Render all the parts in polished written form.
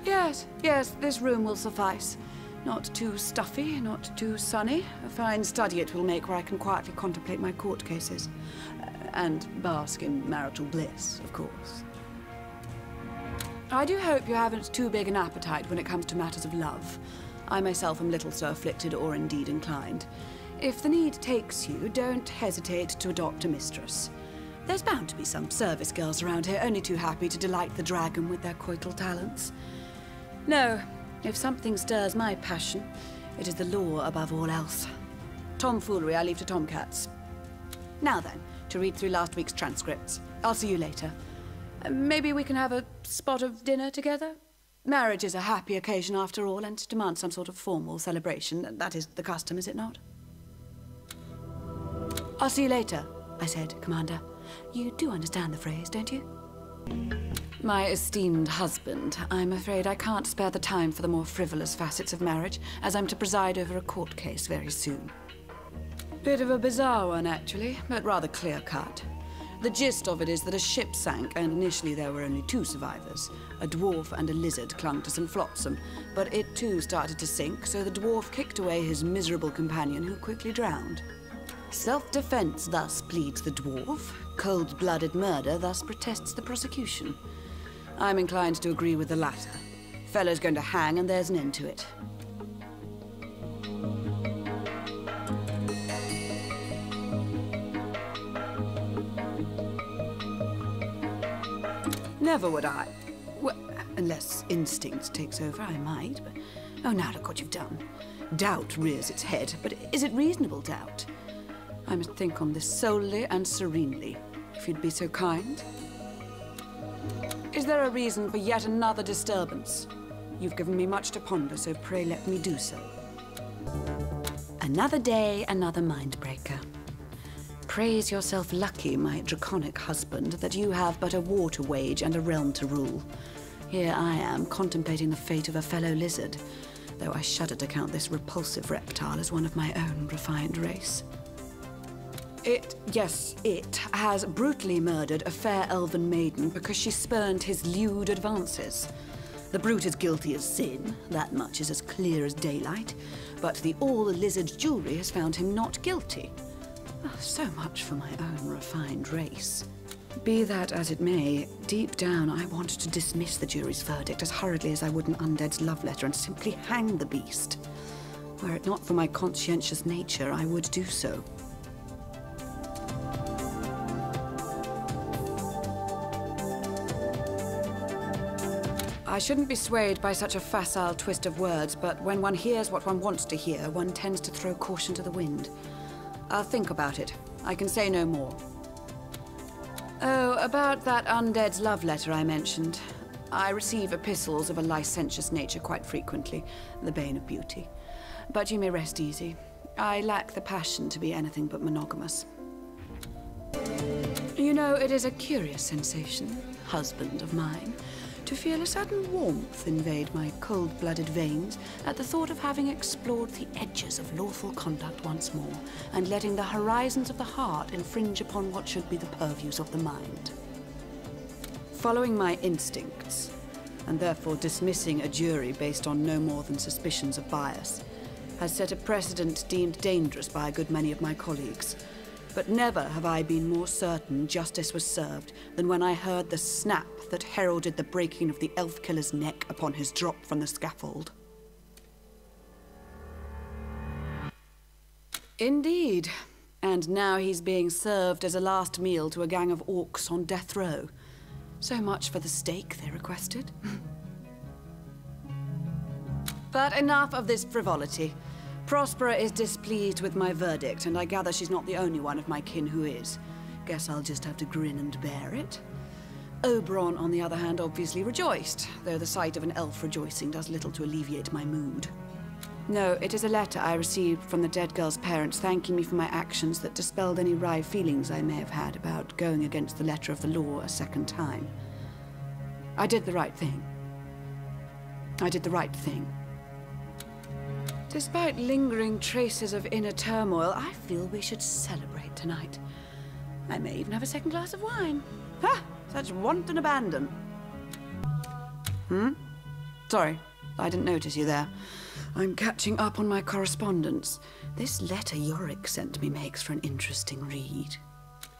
Yes, yes, this room will suffice. Not too stuffy, not too sunny. A fine study it will make where I can quietly contemplate my court cases. And bask in marital bliss, of course. I do hope you haven't too big an appetite when it comes to matters of love. I myself am little so afflicted or indeed inclined. If the need takes you, don't hesitate to adopt a mistress. There's bound to be some service girls around here only too happy to delight the dragon with their coital talents. No, if something stirs my passion, it is the law above all else. Tomfoolery I leave to tomcats. Now then, to read through last week's transcripts. I'll see you later. Maybe we can have a spot of dinner together? Marriage is a happy occasion after all, and demands some sort of formal celebration. That is the custom, is it not? I'll see you later, I said, Commander. You do understand the phrase, don't you? My esteemed husband, I'm afraid I can't spare the time for the more frivolous facets of marriage, as I'm to preside over a court case very soon. Bit of a bizarre one, actually, but rather clear-cut. The gist of it is that a ship sank, and initially there were only 2 survivors. A dwarf and a lizard clung to some flotsam, but it too started to sink, so the dwarf kicked away his miserable companion, who quickly drowned. Self-defense thus pleads the dwarf. Cold-blooded murder thus protests the prosecution. I'm inclined to agree with the latter. Fellow's going to hang, and there's an end to it. Never would I. Well, unless instinct takes over, I might, but... Oh, now look what you've done. Doubt rears its head, but is it reasonable doubt? I must think on this solely and serenely, if you'd be so kind. Is there a reason for yet another disturbance? You've given me much to ponder, so pray let me do so. Another day, another mindbreaker. Praise yourself lucky, my draconic husband, that you have but a war to wage and a realm to rule. Here I am, contemplating the fate of a fellow lizard, though I shudder to count this repulsive reptile as one of my own refined race. It has brutally murdered a fair elven maiden because she spurned his lewd advances. The brute is guilty as sin, that much is as clear as daylight, but the all-lizard jury has found him not guilty. Oh, so much for my own refined race. Be that as it may, deep down I want to dismiss the jury's verdict as hurriedly as I would an undead's love letter and simply hang the beast. Were it not for my conscientious nature, I would do so. I shouldn't be swayed by such a facile twist of words, but when one hears what one wants to hear, one tends to throw caution to the wind. I'll think about it. I can say no more. Oh, about that undead's love letter I mentioned. I receive epistles of a licentious nature quite frequently, the bane of beauty. But you may rest easy. I lack the passion to be anything but monogamous. You know, it is a curious sensation, husband of mine, to feel a sudden warmth invade my cold-blooded veins at the thought of having explored the edges of lawful conduct once more, and letting the horizons of the heart infringe upon what should be the purviews of the mind. Following my instincts, and therefore dismissing a jury based on no more than suspicions of bias, has set a precedent deemed dangerous by a good many of my colleagues. But never have I been more certain justice was served than when I heard the snap that heralded the breaking of the elf killer's neck upon his drop from the scaffold. Indeed. And now he's being served as a last meal to a gang of orcs on death row. So much for the steak they requested. But enough of this frivolity. Prospera is displeased with my verdict, and I gather she's not the only one of my kin who is. Guess I'll just have to grin and bear it. Oberon, on the other hand, obviously rejoiced, though the sight of an elf rejoicing does little to alleviate my mood. No, it is a letter I received from the dead girl's parents thanking me for my actions that dispelled any wry feelings I may have had about going against the letter of the law a second time. I did the right thing. I did the right thing. Despite lingering traces of inner turmoil, I feel we should celebrate tonight. I may even have a second glass of wine. Ha! Such wanton abandon. Sorry, I didn't notice you there. I'm catching up on my correspondence. This letter Yorick sent me makes for an interesting read.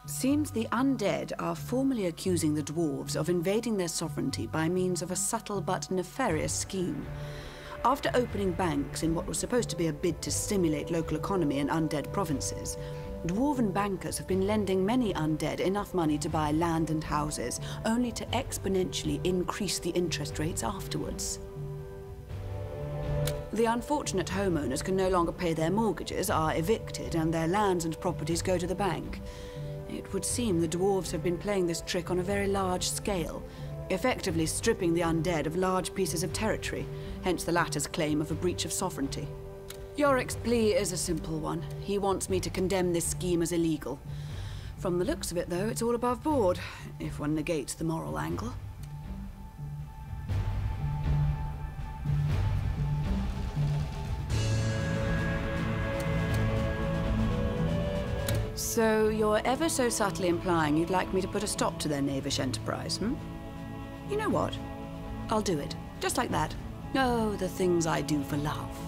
Seems the undead are formally accusing the dwarves of invading their sovereignty by means of a subtle but nefarious scheme. After opening banks in what was supposed to be a bid to stimulate local economy in undead provinces, dwarven bankers have been lending many undead enough money to buy land and houses, only to exponentially increase the interest rates afterwards. The unfortunate homeowners can no longer pay their mortgages, are evicted, and their lands and properties go to the bank. It would seem the dwarves have been playing this trick on a very large scale, effectively stripping the undead of large pieces of territory, hence the latter's claim of a breach of sovereignty. Yorick's plea is a simple one. He wants me to condemn this scheme as illegal. From the looks of it, though, it's all above board, if one negates the moral angle. So you're ever so subtly implying you'd like me to put a stop to their knavish enterprise, hmm? You know what? I'll do it. Just like that. Oh, the things I do for love.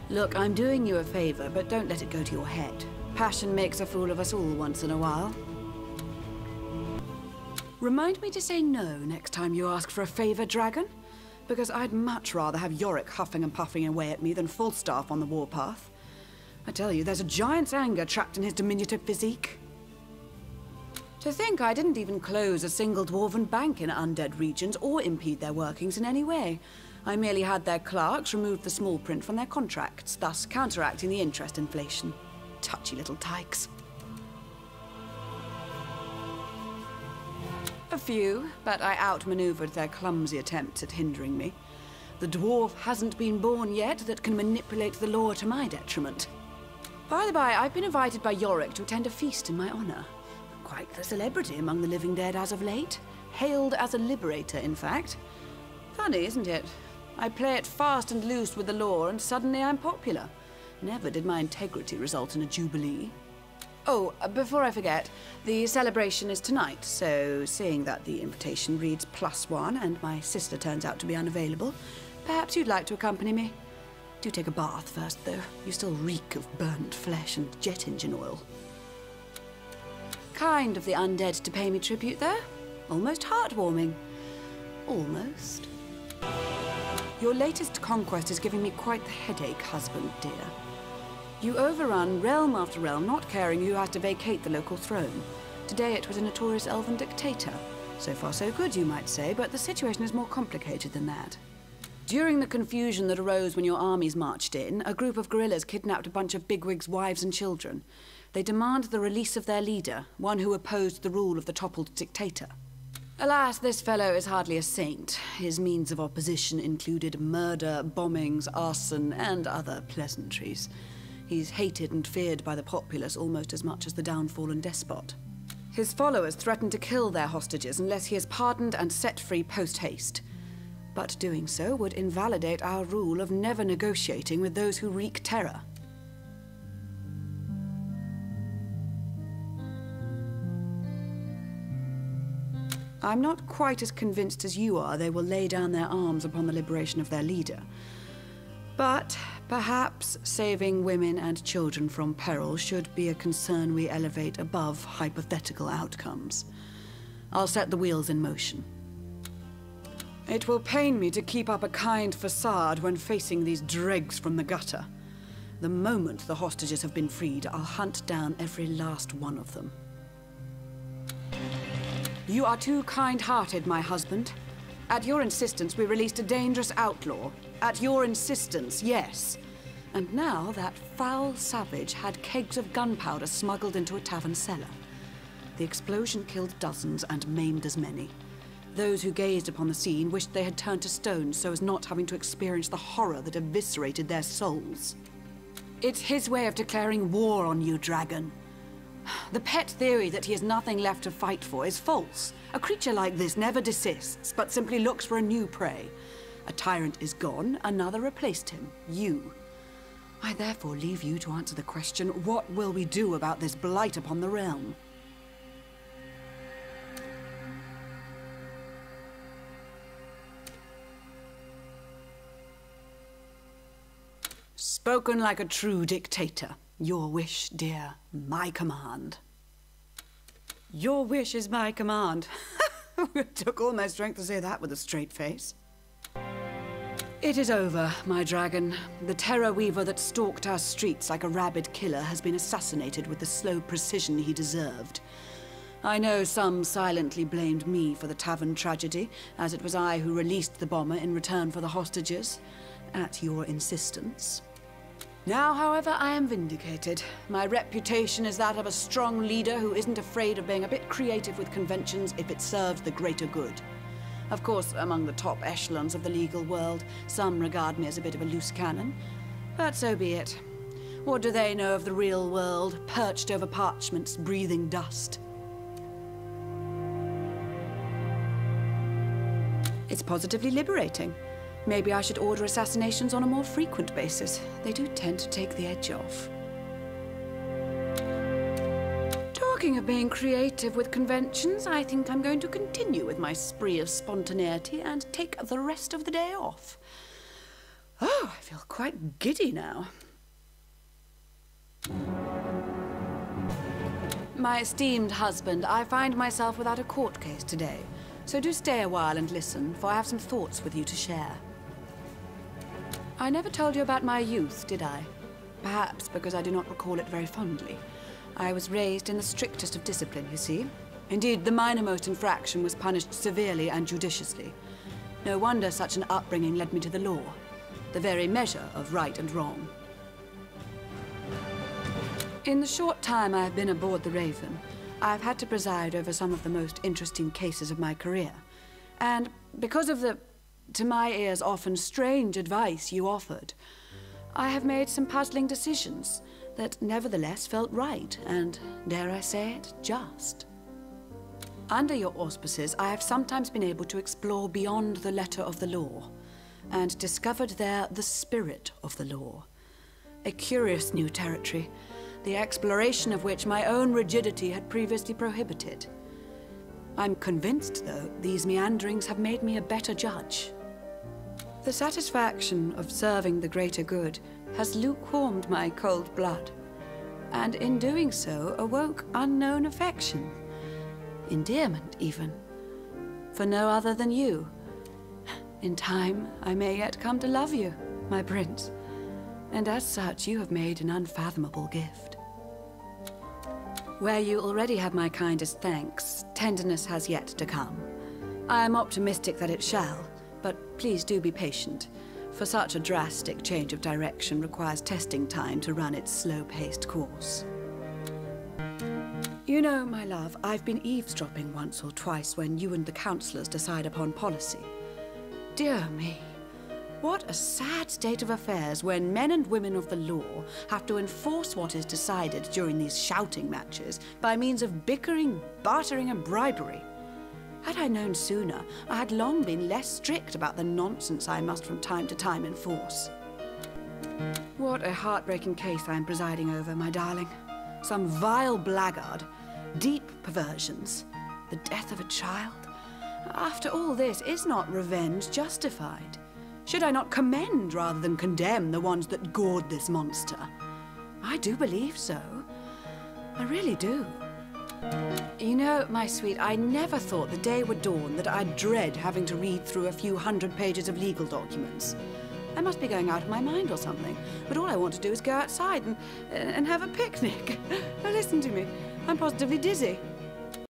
Look, I'm doing you a favor, but don't let it go to your head. Passion makes a fool of us all once in a while. Remind me to say no next time you ask for a favor, dragon. Because I'd much rather have Yorick huffing and puffing away at me than Falstaff on the warpath. I tell you, there's a giant's anger trapped in his diminutive physique. To think I didn't even close a single dwarven bank in undead regions or impede their workings in any way. I merely had their clerks remove the small print from their contracts, thus counteracting the interest inflation. Touchy little tykes. A few, but I outmaneuvered their clumsy attempts at hindering me. The dwarf hasn't been born yet that can manipulate the law to my detriment. By the by, I've been invited by Yorick to attend a feast in my honor. Quite the celebrity among the living dead as of late. Hailed as a liberator, in fact. Funny, isn't it? I play it fast and loose with the law, and suddenly I'm popular. Never did my integrity result in a jubilee. Oh, before I forget, the celebration is tonight, so seeing that the invitation reads +1 and my sister turns out to be unavailable, perhaps you'd like to accompany me. Do take a bath first, though. You still reek of burnt flesh and jet engine oil. Kind of the undead to pay me tribute, though. Almost heartwarming. Almost. Your latest conquest is giving me quite the headache, husband, dear. You overrun realm after realm, not caring who has to vacate the local throne. Today it was a notorious elven dictator. So far so good, you might say, but the situation is more complicated than that. During the confusion that arose when your armies marched in, a group of guerrillas kidnapped a bunch of bigwigs' wives and children. They demand the release of their leader, one who opposed the rule of the toppled dictator. Alas, this fellow is hardly a saint. His means of opposition included murder, bombings, arson, and other pleasantries. He's hated and feared by the populace almost as much as the downfallen despot. His followers threaten to kill their hostages unless he is pardoned and set free post-haste. But doing so would invalidate our rule of never negotiating with those who wreak terror. I'm not quite as convinced as you are they will lay down their arms upon the liberation of their leader. But perhaps saving women and children from peril should be a concern we elevate above hypothetical outcomes. I'll set the wheels in motion. It will pain me to keep up a kind facade when facing these dregs from the gutter. The moment the hostages have been freed, I'll hunt down every last one of them. You are too kind-hearted, my husband. At your insistence, we released a dangerous outlaw. At your insistence, yes. And now that foul savage had kegs of gunpowder smuggled into a tavern cellar. The explosion killed dozens and maimed as many. Those who gazed upon the scene wished they had turned to stone so as not having to experience the horror that eviscerated their souls. It's his way of declaring war on you, dragon. The pet theory that he has nothing left to fight for is false. A creature like this never desists, but simply looks for a new prey. A tyrant is gone, another replaced him, you. I therefore leave you to answer the question, what will we do about this blight upon the realm? Spoken like a true dictator. Your wish, dear, my command. Your wish is my command. It took all my strength to say that with a straight face. It is over, my dragon. The terror weaver that stalked our streets like a rabid killer has been assassinated with the slow precision he deserved. I know some silently blamed me for the tavern tragedy, as it was I who released the bomber in return for the hostages, at your insistence. Now, however, I am vindicated. My reputation is that of a strong leader who isn't afraid of being a bit creative with conventions if it serves the greater good. Of course, among the top echelons of the legal world, some regard me as a bit of a loose cannon. But so be it. What do they know of the real world, perched over parchments, breathing dust? It's positively liberating. Maybe I should order assassinations on a more frequent basis. They do tend to take the edge off. Talking of being creative with conventions, I think I'm going to continue with my spree of spontaneity and take the rest of the day off. Oh, I feel quite giddy now. My esteemed husband, I find myself without a court case today. So do stay a while and listen, for I have some thoughts with you to share. I never told you about my youth, did I? Perhaps because I do not recall it very fondly. I was raised in the strictest of discipline, you see. Indeed, the minormost infraction was punished severely and judiciously. No wonder such an upbringing led me to the law, the very measure of right and wrong. In the short time I have been aboard the Raven, I've had to preside over some of the most interesting cases of my career. And because of the, to my ears, often strange advice you offered, I have made some puzzling decisions that nevertheless felt right and, dare I say it, just. Under your auspices, I have sometimes been able to explore beyond the letter of the law and discovered there the spirit of the law. A curious new territory, the exploration of which my own rigidity had previously prohibited. I'm convinced, though, these meanderings have made me a better judge. The satisfaction of serving the greater good has lukewarmed my cold blood, and in doing so awoke unknown affection, endearment even, for no other than you. In time, I may yet come to love you, my prince, and as such you have made an unfathomable gift. Where you already have my kindest thanks, tenderness has yet to come. I am optimistic that it shall, but please do be patient, for such a drastic change of direction requires testing time to run its slow-paced course. You know, my love, I've been eavesdropping once or twice when you and the councillors decide upon policy. Dear me, what a sad state of affairs when men and women of the law have to enforce what is decided during these shouting matches by means of bickering, bartering and bribery. Had I known sooner, I had long been less strict about the nonsense I must from time to time enforce. What a heartbreaking case I am presiding over, my darling. Some vile blackguard, deep perversions, the death of a child. After all this, is not revenge justified? Should I not commend rather than condemn the ones that gored this monster? I do believe so. I really do. You know, my sweet, I never thought the day would dawn that I'd dread having to read through a few hundred pages of legal documents. I must be going out of my mind or something, but all I want to do is go outside and have a picnic. Now listen to me, I'm positively dizzy.